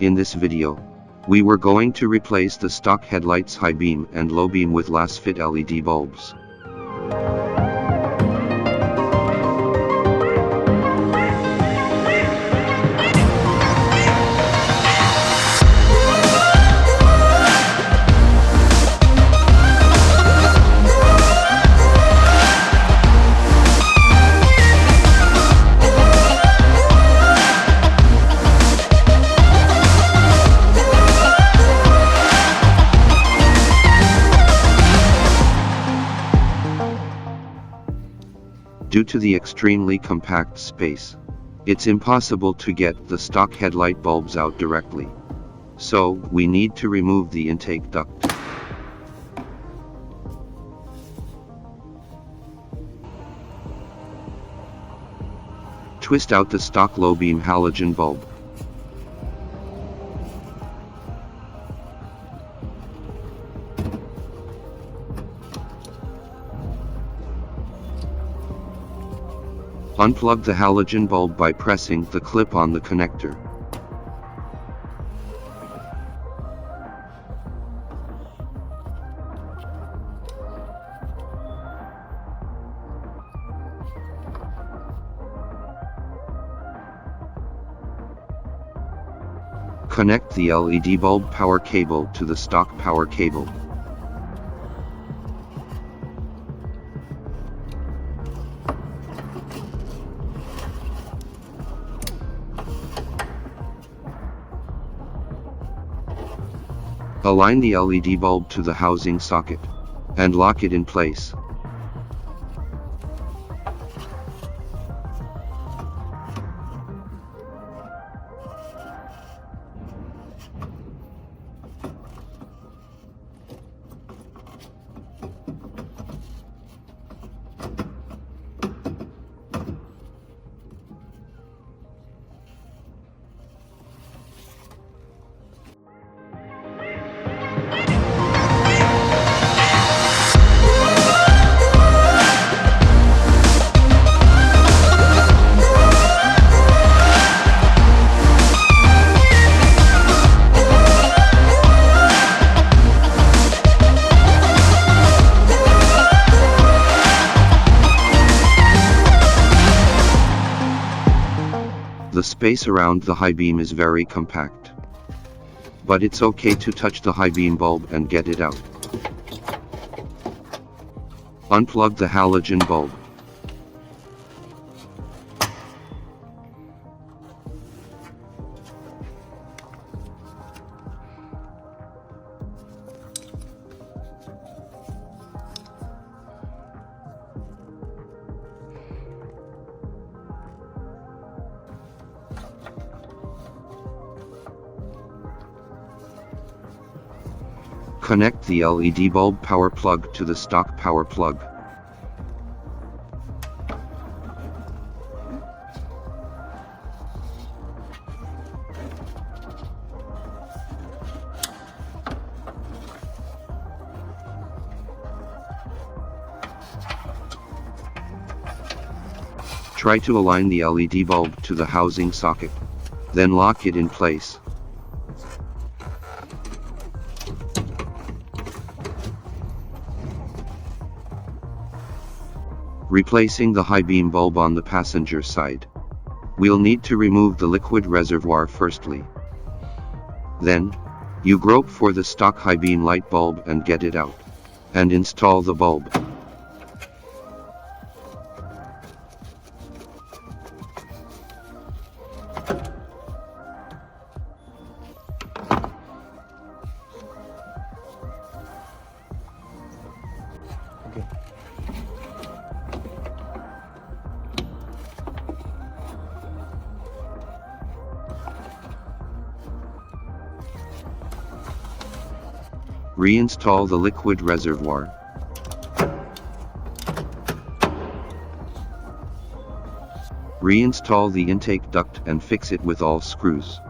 In this video, we were going to replace the stock headlights high beam and low beam with Lasfit LED bulbs. Due to the extremely compact space, it's impossible to get the stock headlight bulbs out directly. So, we need to remove the intake duct. Twist out the stock low beam halogen bulb. Unplug the halogen bulb by pressing the clip on the connector. Connect the LED bulb power cable to the stock power cable. Align the LED bulb to the housing socket, and lock it in place. The space around the high beam is very compact. But it's okay to touch the high beam bulb and get it out. Unplug the halogen bulb. Connect the LED bulb power plug to the stock power plug. Try to align the LED bulb to the housing socket, then lock it in place. Replacing the high beam bulb on the passenger side. We'll need to remove the liquid reservoir firstly. Then, you grope for the stock high beam light bulb and get it out, and install the bulb. Okay. Reinstall the liquid reservoir. Reinstall the intake duct and fix it with all screws.